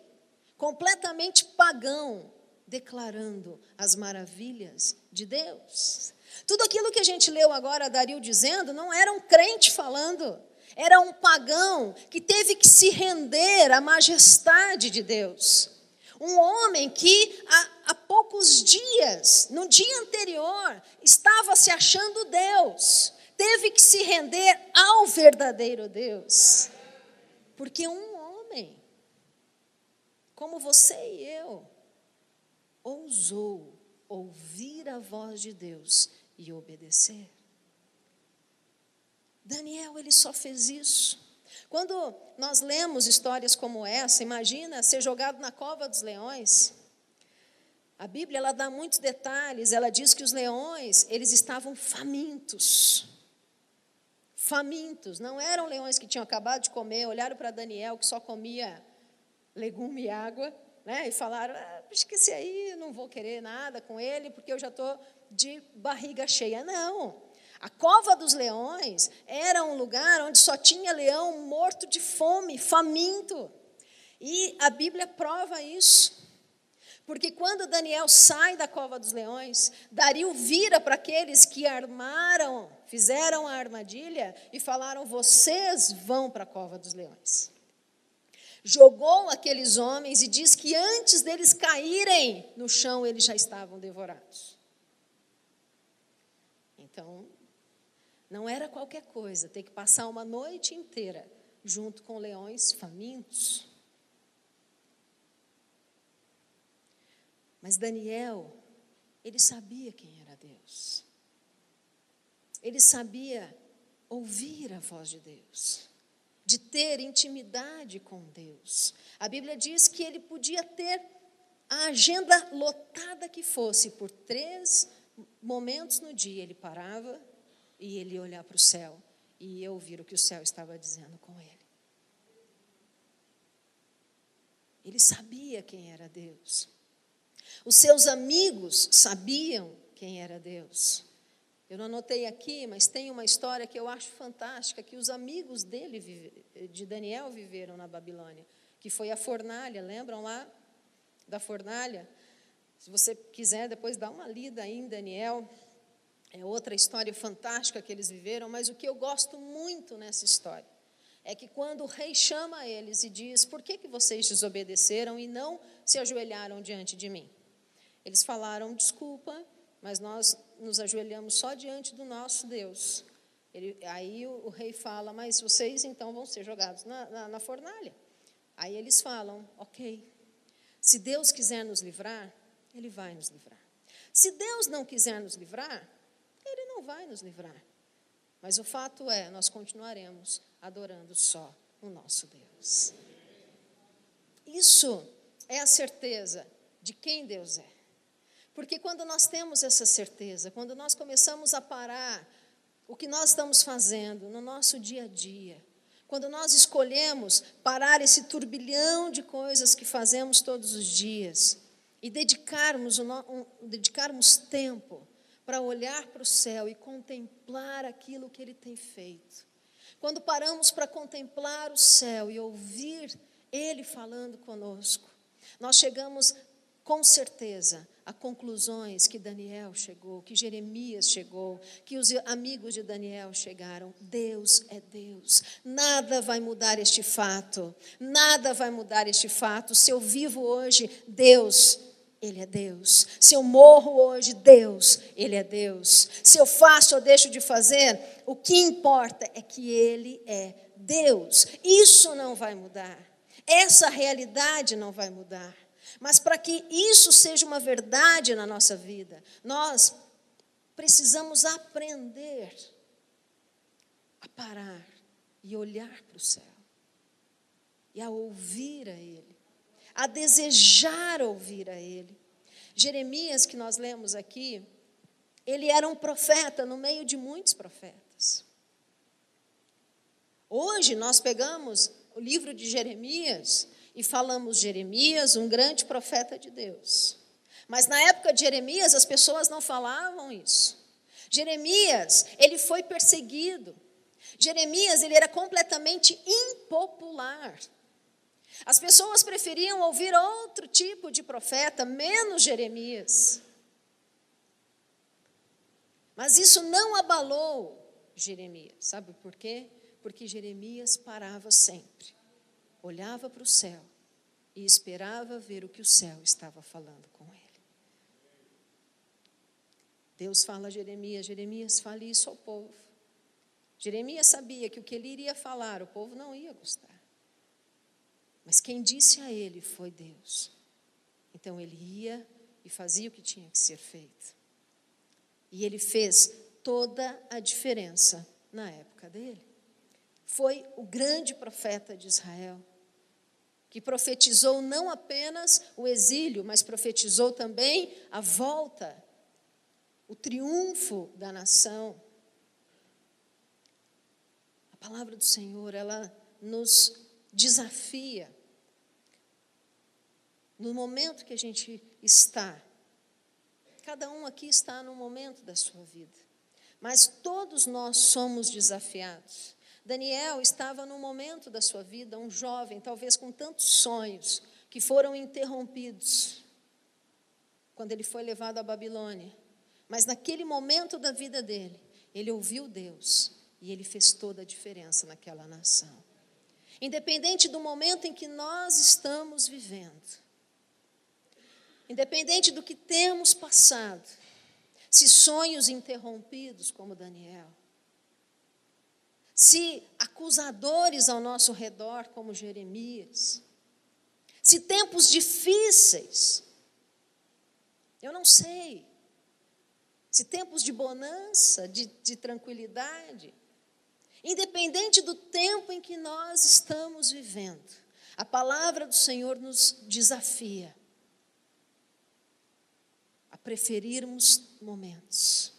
completamente pagão declarando as maravilhas de Deus. Tudo aquilo que a gente leu agora, Dario dizendo, não era um crente falando, era um pagão que teve que se render à majestade de Deus. Um homem que há poucos dias, no dia anterior, estava se achando Deus, teve que se render ao verdadeiro Deus. Porque um homem, como você e eu, ousou ouvir a voz de Deus e obedecer. Daniel, ele só fez isso. Quando nós lemos histórias como essa, imagina ser jogado na cova dos leões. A Bíblia, ela dá muitos detalhes, ela diz que os leões, eles estavam famintos. Famintos, não eram leões que tinham acabado de comer, olharam para Daniel, que só comia legume e água, né? E falaram, acho que esse aí eu não vou querer nada com ele, porque eu já estou de barriga cheia. Não, a cova dos leões era um lugar onde só tinha leão morto de fome, faminto. E a Bíblia prova isso. Porque quando Daniel sai da cova dos leões, Dario vira para aqueles que fizeram a armadilha e falaram, vocês vão para a cova dos leões. Jogou aqueles homens e diz que antes deles caírem no chão, eles já estavam devorados. Então, não era qualquer coisa ter que passar uma noite inteira junto com leões famintos. Mas Daniel, ele sabia quem era Deus. Ele sabia ouvir a voz de Deus, de ter intimidade com Deus. A Bíblia diz que ele podia ter a agenda lotada que fosse, por 3 momentos no dia ele parava e ele ia olhar para o céu e ia ouvir o que o céu estava dizendo com ele. Ele sabia quem era Deus. Os seus amigos sabiam quem era Deus. Eu não anotei aqui, mas tem uma história que eu acho fantástica, que os amigos de Daniel viveram na Babilônia, que foi a fornalha, lembram lá da fornalha? Se você quiser, depois dá uma lida aí em Daniel, é outra história fantástica que eles viveram, mas o que eu gosto muito nessa história é que quando o rei chama eles e diz, por que vocês desobedeceram e não se ajoelharam diante de mim? Eles falaram, desculpa, mas nós nos ajoelhamos só diante do nosso Deus. Aí o rei fala, mas vocês então vão ser jogados na fornalha. Aí eles falam, ok, se Deus quiser nos livrar, Ele vai nos livrar. Se Deus não quiser nos livrar, Ele não vai nos livrar. Mas o fato é, nós continuaremos adorando só o nosso Deus. Isso é a certeza de quem Deus é. Porque quando nós temos essa certeza, quando nós começamos a parar o que nós estamos fazendo no nosso dia a dia, quando nós escolhemos parar esse turbilhão de coisas que fazemos todos os dias e dedicarmos tempo para olhar para o céu e contemplar aquilo que Ele tem feito. Quando paramos para contemplar o céu e ouvir Ele falando conosco, nós chegamos com certeza a conclusões que Daniel chegou, que Jeremias chegou, que os amigos de Daniel chegaram. Deus é Deus. Nada vai mudar este fato. Nada vai mudar este fato. Se eu vivo hoje, Deus, Ele é Deus. Se eu morro hoje, Deus, Ele é Deus. Se eu faço ou deixo de fazer, o que importa é que Ele é Deus. Isso não vai mudar. Essa realidade não vai mudar. Mas para que isso seja uma verdade na nossa vida, nós precisamos aprender a parar e olhar para o céu, e a ouvir a Ele, a desejar ouvir a Ele. Jeremias, que nós lemos aqui, ele era um profeta no meio de muitos profetas. Hoje nós pegamos o livro de Jeremias e falamos Jeremias, um grande profeta de Deus. Mas na época de Jeremias, as pessoas não falavam isso. Jeremias, ele foi perseguido. Jeremias, ele era completamente impopular. As pessoas preferiam ouvir outro tipo de profeta, menos Jeremias. Mas isso não abalou Jeremias. Sabe por quê? Porque Jeremias parava sempre, olhava para o céu e esperava ver o que o céu estava falando com ele. Deus fala a Jeremias: Jeremias, fale isso ao povo. Jeremias sabia que o que ele iria falar, o povo não ia gostar. Mas quem disse a ele foi Deus. Então ele ia e fazia o que tinha que ser feito. E ele fez toda a diferença na época dele. Foi o grande profeta de Israel, que profetizou não apenas o exílio, mas profetizou também a volta, o triunfo da nação. A palavra do Senhor, ela nos desafia. No momento que a gente está, cada um aqui está no momento da sua vida, mas todos nós somos desafiados. Daniel estava no momento da sua vida, um jovem, talvez com tantos sonhos, que foram interrompidos, quando ele foi levado à Babilônia. Mas naquele momento da vida dele, ele ouviu Deus, e ele fez toda a diferença naquela nação. Independente do momento em que nós estamos vivendo, independente do que temos passado, se sonhos interrompidos como Daniel, se acusadores ao nosso redor como Jeremias, se tempos difíceis, eu não sei, se tempos de bonança, de tranquilidade, independente do tempo em que nós estamos vivendo, a palavra do Senhor nos desafia a preferirmos momentos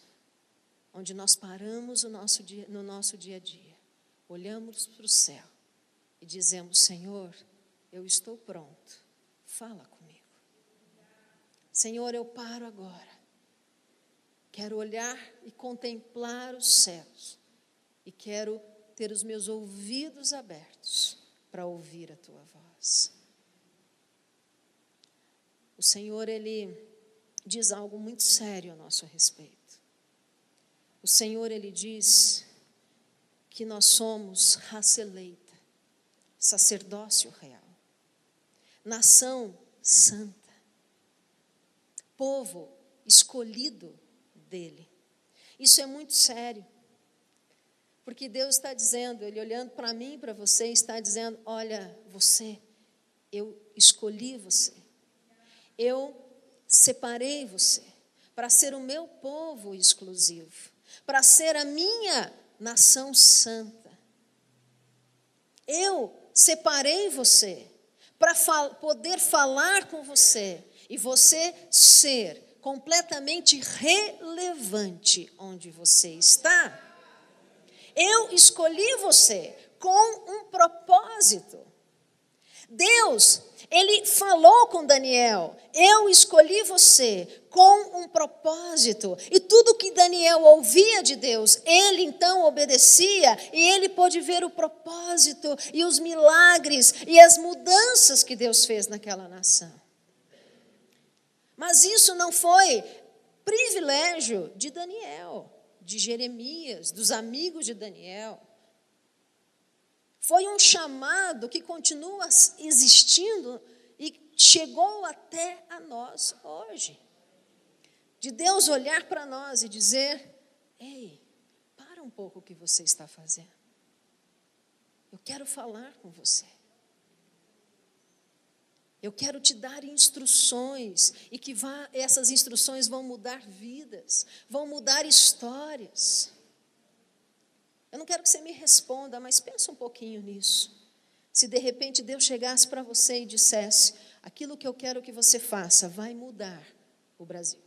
onde nós paramos no nosso dia a dia, olhamos para o céu e dizemos: Senhor, eu estou pronto, fala comigo. Senhor, eu paro agora, quero olhar e contemplar os céus, e quero ter os meus ouvidos abertos para ouvir a tua voz. O Senhor, Ele diz algo muito sério a nosso respeito. O Senhor, Ele diz que nós somos raça eleita, sacerdócio real, nação santa, povo escolhido dEle. Isso é muito sério, porque Deus está dizendo, Ele olhando para mim e para você, está dizendo: olha, você, eu escolhi você, eu separei você para ser o meu povo exclusivo, para ser a minha nação santa. Eu separei você para poder falar com você e você ser completamente relevante onde você está. Eu escolhi você com um propósito. Deus, Ele falou com Daniel: eu escolhi você com um propósito. E tudo que Daniel ouvia de Deus, ele então obedecia, e ele pôde ver o propósito e os milagres e as mudanças que Deus fez naquela nação. Mas isso não foi privilégio de Daniel, de Jeremias, dos amigos de Daniel. Foi um chamado que continua existindo e chegou até a nós hoje. De Deus olhar para nós e dizer: ei, para um pouco o que você está fazendo. Eu quero falar com você. Eu quero te dar instruções e que essas instruções vão mudar vidas, vão mudar histórias. Eu não quero que você me responda, mas pensa um pouquinho nisso. Se de repente Deus chegasse para você e dissesse: aquilo que eu quero que você faça vai mudar o Brasil,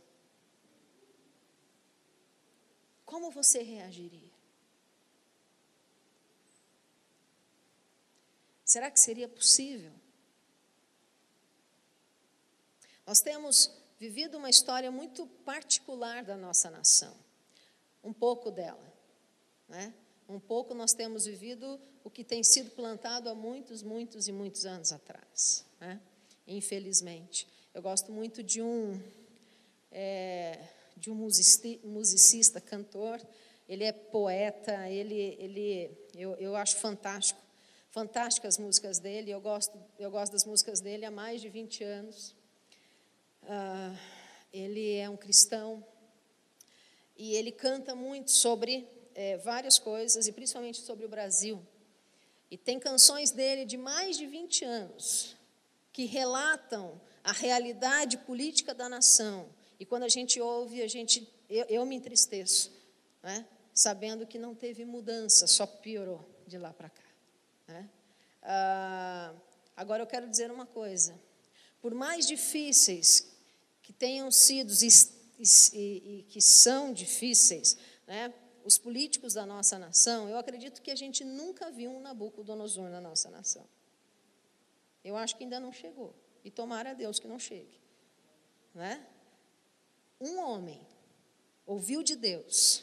como você reagiria? Será que seria possível? Nós temos vivido uma história muito particular da nossa nação. um pouco dela, né? Um pouco nós temos vivido o que tem sido plantado há muitos, muitos e muitos anos atrás, né? Infelizmente. Eu gosto muito de um musicista, cantor. Ele é poeta, eu acho fantástico. Fantásticas as músicas dele, eu gosto das músicas dele há mais de 20 anos. Ele é um cristão e ele canta muito sobre várias coisas, e principalmente sobre o Brasil. E tem canções dele de mais de 20 anos que relatam a realidade política da nação. E quando a gente ouve, eu me entristeço, né? Sabendo que não teve mudança, só piorou de lá para cá, né? Agora eu quero dizer uma coisa: por mais difíceis que tenham sido e que são difíceis, né, os políticos da nossa nação, eu acredito que a gente nunca viu um Nabucodonosor na nossa nação. Eu acho que ainda não chegou, e tomara a Deus que não chegue, né? Um homem ouviu de Deus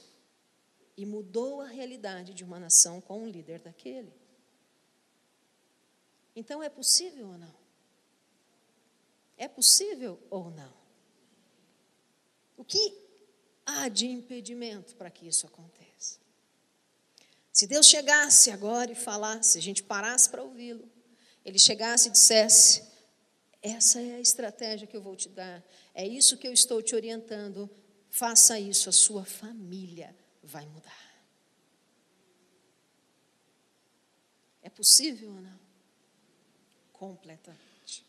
e mudou a realidade de uma nação com um líder daquele. Então, é possível ou não? É possível ou não? O que há de impedimento para que isso aconteça? Se Deus chegasse agora e falasse, a gente parasse para ouvi-lo, ele chegasse e dissesse: essa é a estratégia que eu vou te dar, é isso que eu estou te orientando, faça isso, a sua família vai mudar. É possível ou não? Completamente.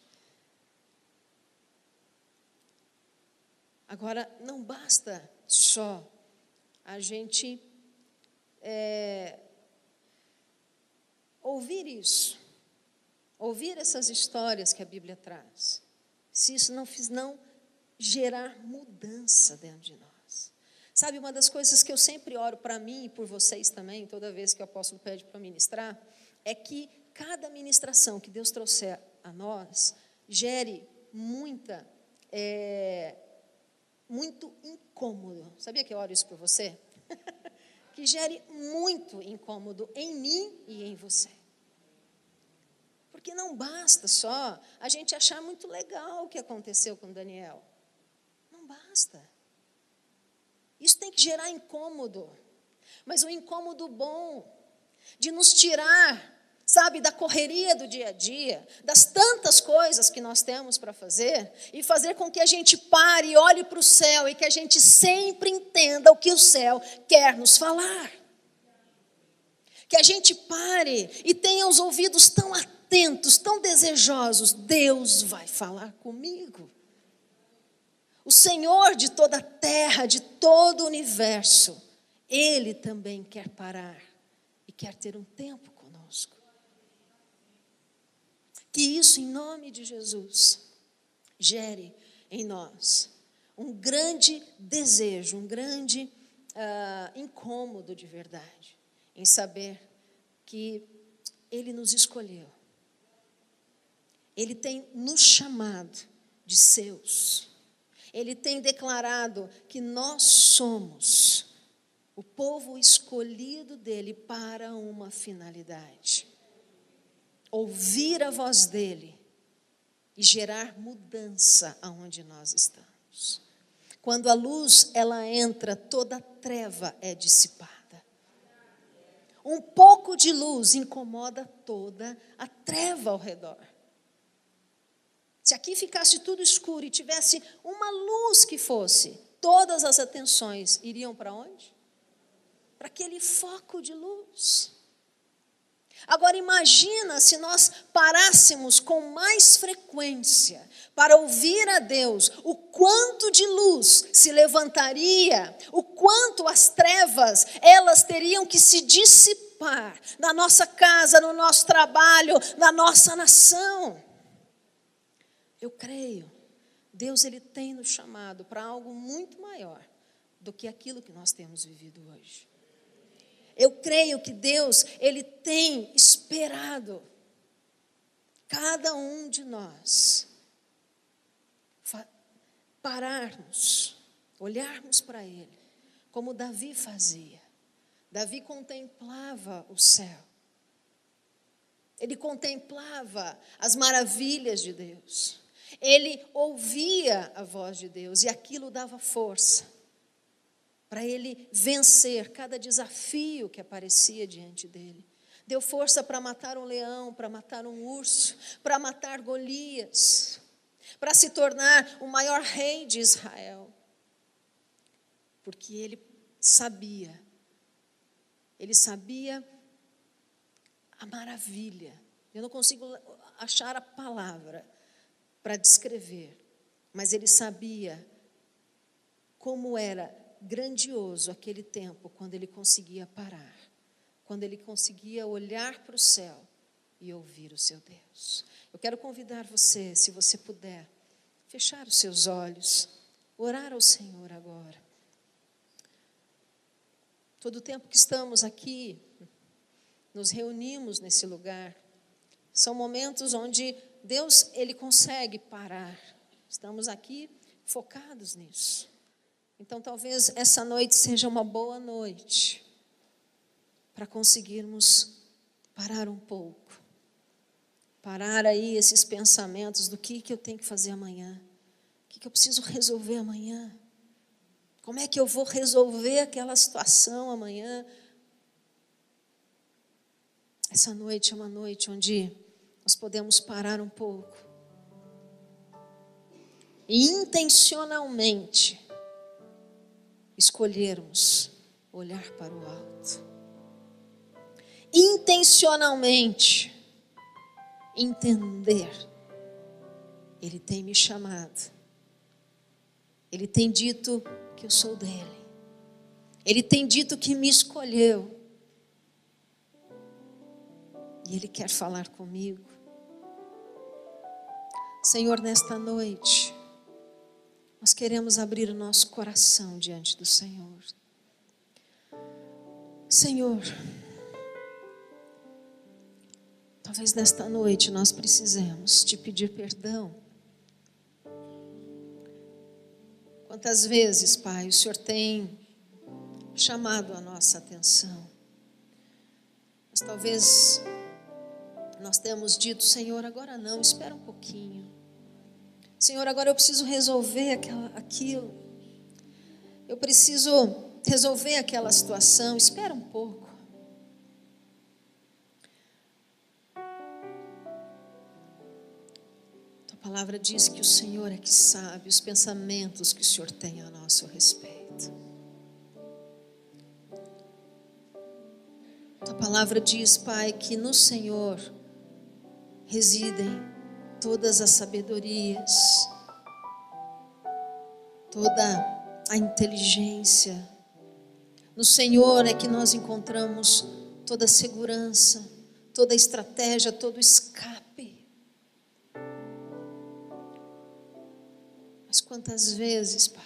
Agora, não basta só a gente ouvir isso, ouvir essas histórias que a Bíblia traz, se isso não gerar mudança dentro de nós. Sabe, uma das coisas que eu sempre oro para mim e por vocês também, toda vez que o apóstolo pede para ministrar, é que cada ministração que Deus trouxer a nós gere muito incômodo. Sabia que eu oro isso por você? Que gere muito incômodo em mim e em você. Porque não basta só a gente achar muito legal o que aconteceu com Daniel. Não basta. Isso tem que gerar incômodo. Mas um incômodo bom, de nos tirar, sabe, da correria do dia a dia, das tantas coisas que nós temos para fazer, e fazer com que a gente pare e olhe para o céu, e que a gente sempre entenda o que o céu quer nos falar. Que a gente pare e tenha os ouvidos tão atentos, tão desejosos: Deus vai falar comigo. O Senhor de toda a terra, de todo o universo, Ele também quer parar e quer ter um tempo conosco. Que isso, em nome de Jesus, gere em nós um grande desejo, um grande incômodo de verdade, em saber que Ele nos escolheu. Ele tem nos chamado de seus. Ele tem declarado que nós somos o povo escolhido dele para uma finalidade: ouvir a voz dele e gerar mudança aonde nós estamos. Quando a luz ela entra, toda treva é dissipada. Um pouco de luz incomoda toda a treva ao redor. Se aqui ficasse tudo escuro e tivesse uma luz que fosse, todas as atenções iriam para onde? Para aquele foco de luz. Agora imagina se nós parássemos com mais frequência para ouvir a Deus, o quanto de luz se levantaria, o quanto as trevas, elas teriam que se dissipar na nossa casa, no nosso trabalho, na nossa nação. Eu creio, Deus ele tem nos chamado para algo muito maior do que aquilo que nós temos vivido hoje. Eu creio que Deus, Ele tem esperado cada um de nós pararmos, olharmos para Ele, como Davi fazia. Davi contemplava o céu. Ele contemplava as maravilhas de Deus. Ele ouvia a voz de Deus e aquilo dava força para ele vencer cada desafio que aparecia diante dele. Deu força para matar um leão, para matar um urso, para matar Golias, para se tornar o maior rei de Israel. Porque ele sabia a maravilha. Eu não consigo achar a palavra para descrever, mas ele sabia como era grandioso aquele tempo quando ele conseguia parar, quando ele conseguia olhar para o céu e ouvir o seu Deus. Eu quero convidar você, se você puder, fechar os seus olhos, orar ao Senhor agora. Todo o tempo que estamos aqui, nos reunimos nesse lugar, são momentos onde Deus, Ele consegue parar. Estamos aqui focados nisso. Então, talvez essa noite seja uma boa noite para conseguirmos parar um pouco. Parar aí esses pensamentos do que eu tenho que fazer amanhã. O que eu preciso resolver amanhã. Como é que eu vou resolver aquela situação amanhã? Essa noite é uma noite onde nós podemos parar um pouco e intencionalmente escolhermos olhar para o alto. Intencionalmente entender, Ele tem me chamado, Ele tem dito que eu sou dele, Ele tem dito que me escolheu, e Ele quer falar comigo. Senhor, nesta noite, nós queremos abrir o nosso coração diante do Senhor. Senhor, talvez nesta noite nós precisemos te pedir perdão. Quantas vezes, Pai, o Senhor tem chamado a nossa atenção. Mas talvez nós temos dito, Senhor, agora não, espera um pouquinho. Senhor, agora eu preciso resolver aquilo. Eu preciso resolver aquela situação, espera um pouco. Tua palavra diz que o Senhor é que sabe os pensamentos que o Senhor tem a nosso respeito. Tua palavra diz, Pai, que no Senhor residem todas as sabedorias, toda a inteligência. No Senhor é que nós encontramos toda a segurança, toda a estratégia, todo o escape. Mas quantas vezes, Pai,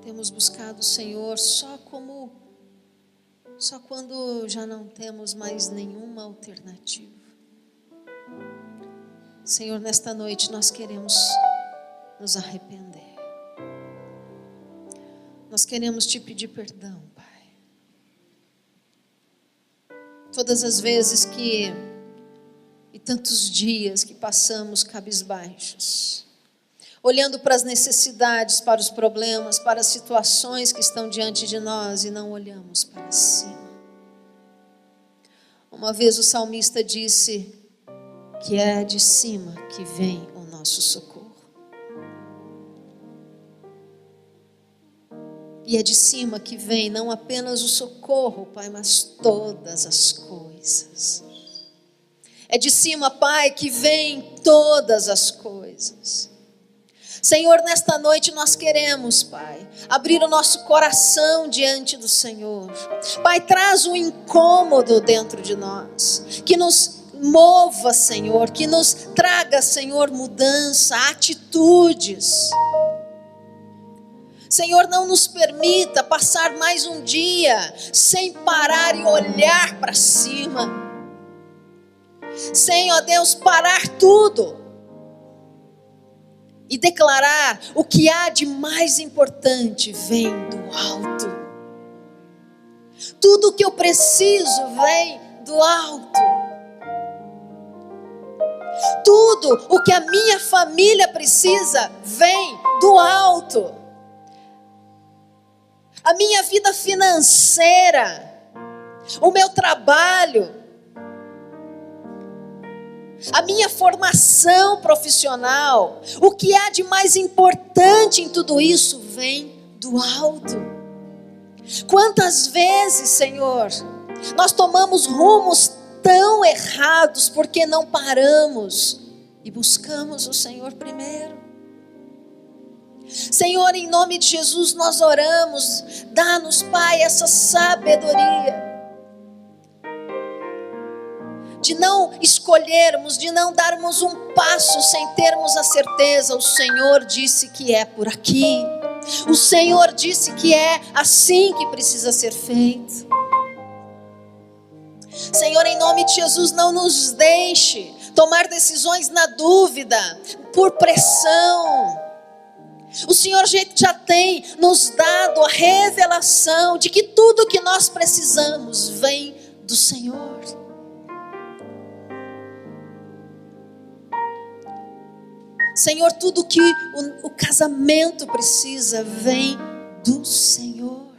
temos buscado o Senhor só quando já não temos mais nenhuma alternativa. Senhor, nesta noite nós queremos nos arrepender. Nós queremos te pedir perdão, Pai. Todas as vezes e tantos dias que passamos cabisbaixos, olhando para as necessidades, para os problemas, para as situações que estão diante de nós e não olhamos para cima. Uma vez o salmista disse que é de cima que vem o nosso socorro. E é de cima que vem não apenas o socorro, Pai, mas todas as coisas. É de cima, Pai, que vem todas as coisas. Senhor, nesta noite nós queremos, Pai, abrir o nosso coração diante do Senhor. Pai, traz um incômodo dentro de nós, que nos mova, Senhor, que nos traga, Senhor, mudança, atitudes. Senhor, não nos permita passar mais um dia sem parar e olhar para cima. Sem, ó Deus, parar tudo e declarar: o que há de mais importante vem do alto. Tudo o que eu preciso vem do alto. Tudo o que a minha família precisa vem do alto. A minha vida financeira, o meu trabalho, a minha formação profissional, o que há de mais importante em tudo isso vem do alto. Quantas vezes, Senhor, nós tomamos rumos tão errados porque não paramos e buscamos o Senhor primeiro. Senhor, em nome de Jesus nós oramos, dá-nos, Pai, essa sabedoria de não escolhermos, de não darmos um passo sem termos a certeza: o Senhor disse que é por aqui, o Senhor disse que é assim que precisa ser feito. Senhor, em nome de Jesus, não nos deixe tomar decisões na dúvida, por pressão. O Senhor já tem nos dado a revelação de que tudo que nós precisamos vem do Senhor. Senhor, tudo que o casamento precisa vem do Senhor.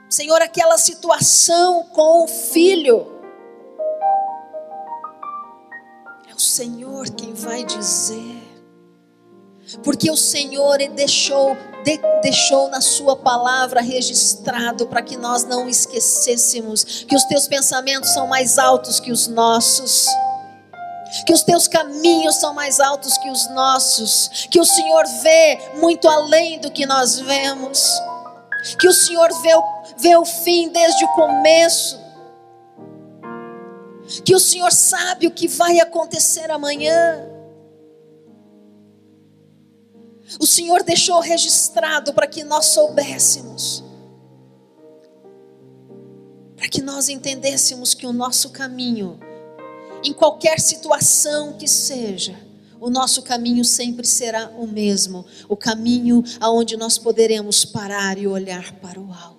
Senhor, aquela situação com o filho, é o Senhor quem vai dizer, porque o Senhor deixou na sua palavra registrado para que nós não esquecêssemos que os teus pensamentos são mais altos que os nossos, que os teus caminhos são mais altos que os nossos, que o Senhor vê muito além do que nós vemos, que o Senhor vê o fim desde o começo, que o Senhor sabe o que vai acontecer amanhã. O Senhor deixou registrado para que nós soubéssemos, para que nós entendêssemos que o nosso caminho, em qualquer situação que seja, o nosso caminho sempre será o mesmo, o caminho aonde nós poderemos parar e olhar para o alto.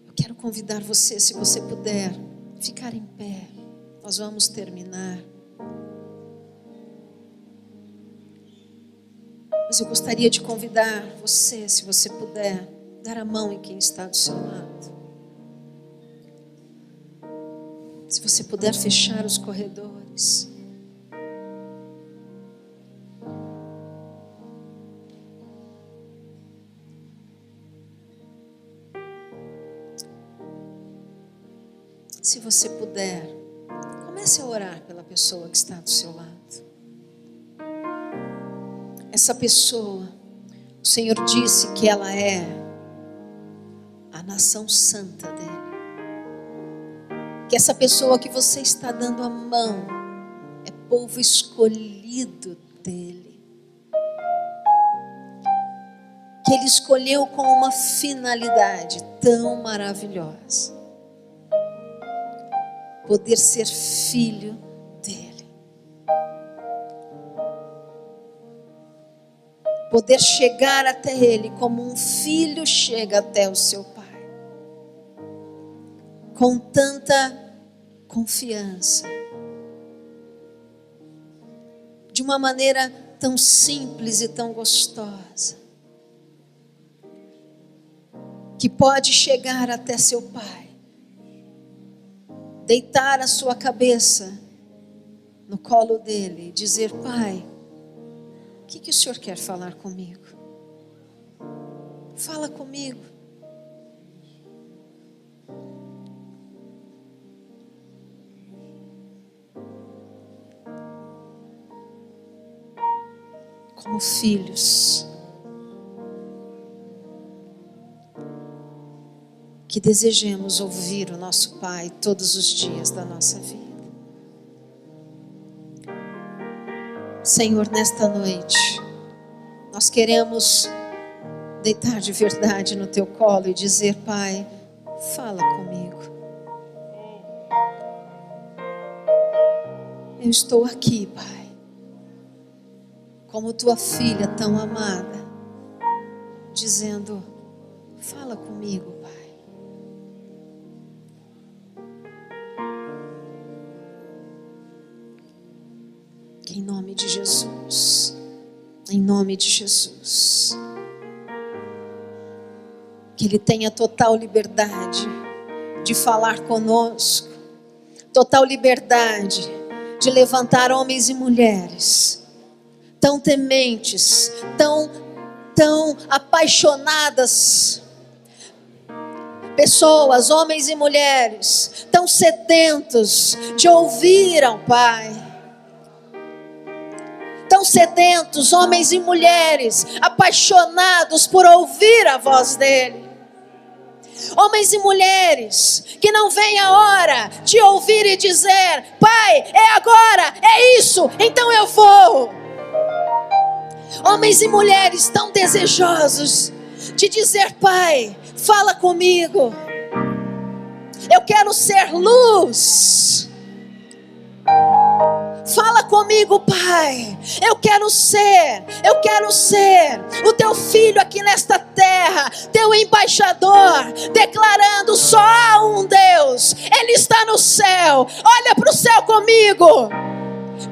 Eu quero convidar você, se você puder, ficar em pé. Nós vamos terminar. Mas eu gostaria de convidar você, se você puder, dar a mão em quem está do seu lado. Se você puder fechar os corredores. Se você puder, comece a orar pela pessoa que está do seu lado. Essa pessoa, o Senhor disse que ela é a nação santa dele. Que essa pessoa que você está dando a mão é povo escolhido dele. Que ele escolheu com uma finalidade tão maravilhosa: poder ser filho dele, poder chegar até ele como um filho chega até o seu pai, com tanta confiança, de uma maneira tão simples e tão gostosa, que pode chegar até seu pai, deitar a sua cabeça no colo dele e dizer: Pai, o que o Senhor quer falar comigo? Fala comigo. Como filhos que desejemos ouvir o nosso Pai todos os dias da nossa vida. Senhor, nesta noite, Nós queremos deitar de verdade no teu colo e dizer: Pai, fala comigo. Eu estou aqui, Pai, como tua filha tão amada, dizendo: fala comigo, Pai. Em nome de Jesus, em nome de Jesus, que Ele tenha total liberdade de falar conosco, total liberdade de levantar homens e mulheres tão tementes, tão apaixonadas, pessoas, homens e mulheres, tão sedentos de ouvir ao Pai, tão sedentos, homens e mulheres, apaixonados por ouvir a voz dEle. Homens e mulheres que não vem a hora de ouvir e dizer: Pai, é agora, é isso, então eu vou. Homens e mulheres tão desejosos de dizer: Pai, fala comigo. Eu quero ser luz. Fala comigo, Pai. Eu quero ser o teu filho aqui nesta terra, teu embaixador, declarando: só há um Deus, Ele está no céu. Olha para o céu comigo,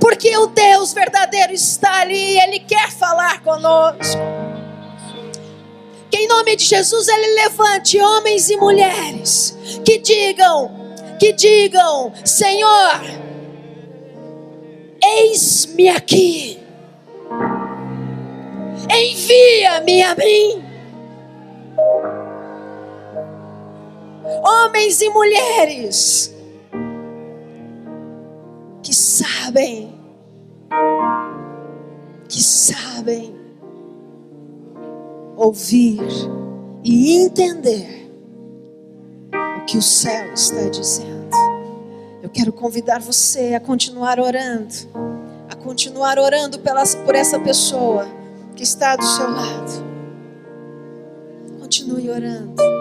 porque o Deus verdadeiro está ali, Ele quer falar conosco. Que em nome de Jesus Ele levante homens e mulheres que digam: Senhor, eis-me aqui, envia-me a mim. Homens e mulheres que sabem ouvir e entender o que o céu está dizendo. Eu quero convidar você a continuar orando por essa pessoa que está do seu lado. Continue orando.